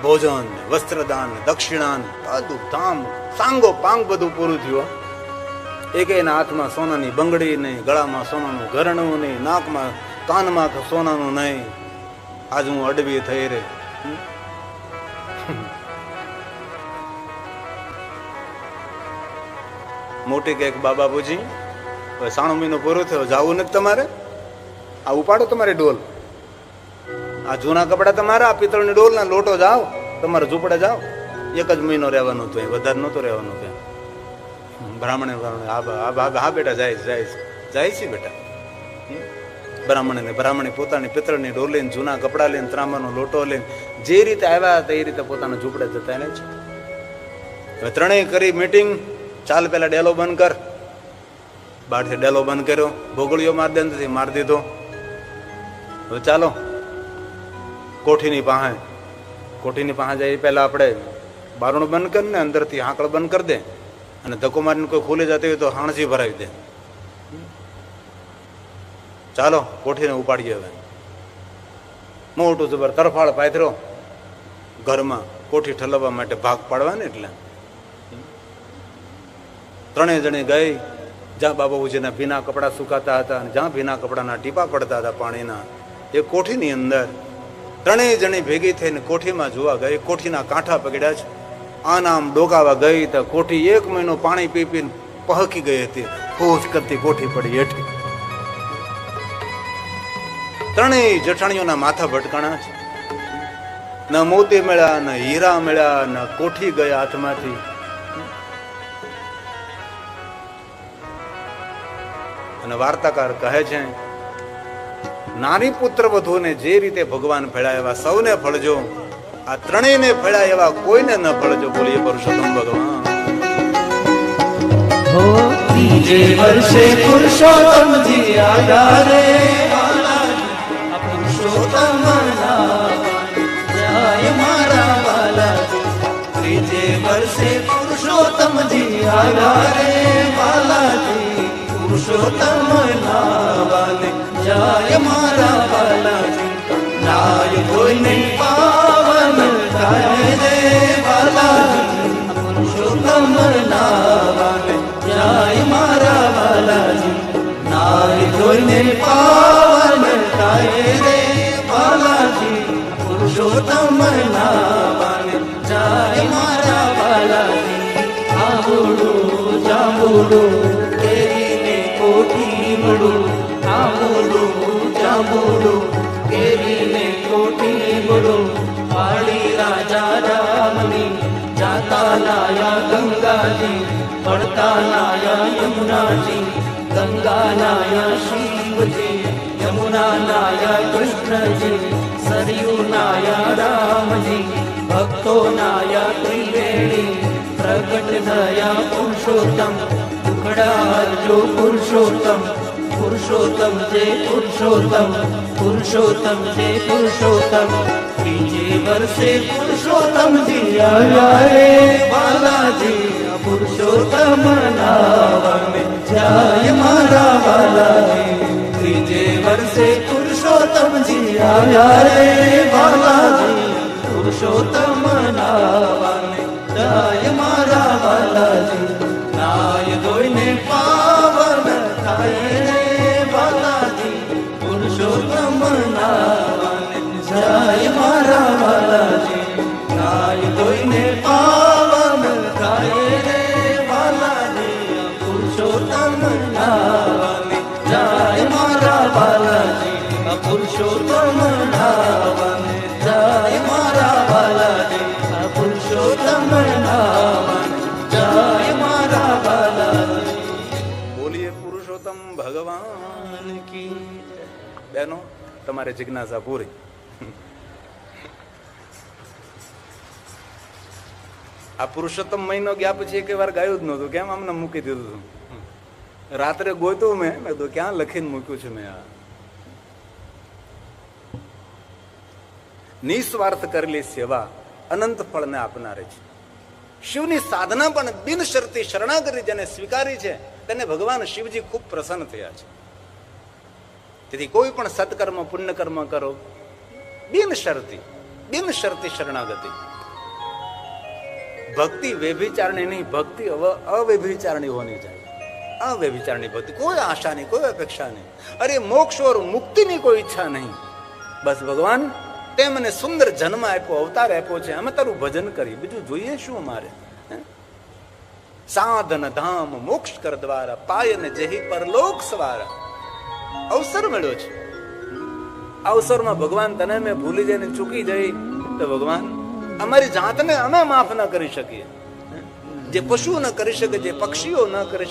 ભોજન, વસ્ત્રદાન, દક્ષિણા, બધું ધામ સાંગો પાંગ બધું પૂરું થયું. એકેયના હાથમાં સોનાની બંગડી નહીં, ગળામાં સોનાનું ઘરેણું નહીં, નાકમાં કાનમાં સોનાનું નહીં. આજ હું અડવી થઈ રે. મોટી કે બાબાબુજી 96 મહિનો પૂરો થયો, જાવું નથી તમારે? આ ઉપાડો તમારી ડોલ, આ જૂના કપડા તમારા, આ પિત્તળની ડોલ ના લોટો જાઓ, તમારે ઝૂંપડે જાઓ. 1 જ મહિનો રહેવાનું હતું, વધારે નહોતું રહેવાનું ત્યાં. બ્રાહ્મણે હા બેટા જાય છે બેટા. બ્રાહ્મણી પોતાની પિત્તળની ડોલ લઈને, જૂના કપડા લઈને, ત્રાંબાનો લોટો લઈને, જે રીતે આવ્યા હતા એ રીતે પોતાના ઝૂંપડે જતા એને છે. હવે ત્રણેય કરી મીટિંગ. ચાલ પેલા ડેલો બંધ કર. બહારથી ડેલો બંધ કર્યો, ભોગળીઓ મારી દે નથી, મારી દીધો. હવે ચાલો કોઠીની પાસે જાય. પહેલા આપણે બારણું બંધ કરીને અંદરથી હાંકળ બંધ કરી દે, અને ધક્કો મારીને કોઈ ખુલી જતી હોય તો હાણસી ભરાવી દે. ચાલો કોઠીને ઉપાડીએ. હવે મોટું જબર તરફાળ પાથરો ઘરમાં, કોઠી ઠલવવા માટે ભાગ પાડવા ને. એટલે ત્રણેય જણી ગઈ જ્યાં બાબાબુજીના ભીના કપડા સુકાતા હતા, અને જ્યાં ભીના કપડાના ટીપા પડતા હતા પાણીના, એ કોઠીની અંદર ત્રણેય જણી ભેગી થઈને કોઠીમાં જોવા ગઈ. કોઠીના કાંઠા પકડ્યા છે, આના આમ ડોકાવા ગઈ તો કોઠી 1 મહિનો પાણી પી પીને પહકી ગઈ હતી. ફૂસ કરતી કોઠી પડી હેઠી. ત્રણેય જેઠાણીઓના માથા ભટકાણા છે. ન મોતી મળ્યા, ન હીરા મળ્યા, ન કોઠી ગયા હાથમાંથી. અને વાર્તાકાર કહે છે, નારી પુત્ર વધુને જે રીતે ભગવાન ફળ્યા એવા સૌને ફળજો, આ ત્રણેયને ફળ્યા એવા કોઈને ન ફળજો. બોલીએ પુરુષોત્તમ ભગવાન. ત્રીજે વર્ષે પુરુષોત્તમજી આવ્યા રે, પુરુષોત્તમ જય મારા બાલાજી. ત્રીજે વર્ષે પુરુષોત્તમજી આવ્યા રે બાલાજી, પુરુષોત્તમ નાવાલે જય મારા બાલાજી. નાય કોઈ નહીં પાવન થાય રે બાલાજી, પુરુષોત્તમ નાવાલે જય મારા બાલાજી. નાય કોઈને પાવન થાય રે બાલાજી, પુરુષોત્તમ નાવાલે જય મારા બાલાજી. આંબુડું જાંબુડું કેરીને કોઠી મળું, આંબુડું જાંબુડું કેરીને કોઠી મળું. પાડી રાજા રામની જાતા લાયા ગંગાજી, बढ़ता नाया यमुना जी, गंगा नाया शिव जी, यमुना नाया कृष्ण जी, सरयू नाया राम जी, भक्तो नाया त्रिवेणी, प्रकट थया पुरुषोत्तम, टुकड़ा जो पुरुषोत्तम, पुरुषोत्तम जय पुरुषोत्तम, पुरुषोत्तम जय पुरुषोत्तम, त्रीजे वर्षे पुरुषोत्तम जी आया रे बालाजी, पुरुषोत्तम नाम जाय मारा बालाजी, त्रीजे वर्षे पुरुषोत्तम जी आया रे बालाजी, पुरुषोत्तम नाम जाय मारा बालाजी, नाय दोઈને पावन થાય રે બાલાજી, પુરુષોત્તમ નામ જાય મારા બાલાજી, નાય કોઈને પાવન થાય રે બાલાજી, પુરુષોત્તમ નામ જાય મારા બાલાજી, પુરુષોત્તમ નામ જાય મારા બાલાજી, પુરુષોત્તમ નામ જાય મારા બાલાજી. બોલીએ પુરુષોત્તમ ભગવાન કી જય. બહેનો, તમારે જિજ્ઞાસા પૂરી. આ પુરુષોત્તમ મહિનો ગયા પછી એક વાર ગાયું જ નહોતું, કેમ આમને મૂકી દીધું હતું. રાત્રે ગોતું મેં તો ક્યાં લખીને મૂક્યું છે મેં. આ નિસ્વાર્થ કરેલી સેવા અનંત ફળને આપનારી છે. શિવની સાધના પણ બિનશરતી શરણાગતિ જેને સ્વીકારી છે તેને ભગવાન શિવજી ખૂબ પ્રસન્ન થયા છે. તેથી કોઈ પણ સત્કર્મ પુણ્યકર્મ કરો બિનશરતી શરણાગતિ. ભક્તિ વ્યભિચારણી નહીં, ભક્તિ અવ્યભિચારણી હોની જાય. અવ્યભિચારણી ભક્તિ, કોઈ આશા નહીં, કોઈ અપેક્ષા નહીં. અરે મોક્ષ ઓર મુક્તિની કોઈ ઈચ્છા નહીં. બસ ભગવાન તે મને સુંદર જન્મ આપ્યો, અવતાર આપ્યો છે, અમે તારું ભજન કરી, બીજું જોઈએ શું અમારે? સાધન ધામ મોક્ષ કર દ્વારા, પાય ને જેહી પરલોક સવારા. અવસર મળ્યો છે. અવસરમાં ભગવાન તને મેં ભૂલી જઈને ચૂકી જઈ તો ભગવાન અમારી જાતને અમે માફ ન કરી શકીએ. જે પશુઓ ન કરી શકે, જે પક્ષીઓ ન કરી શકે,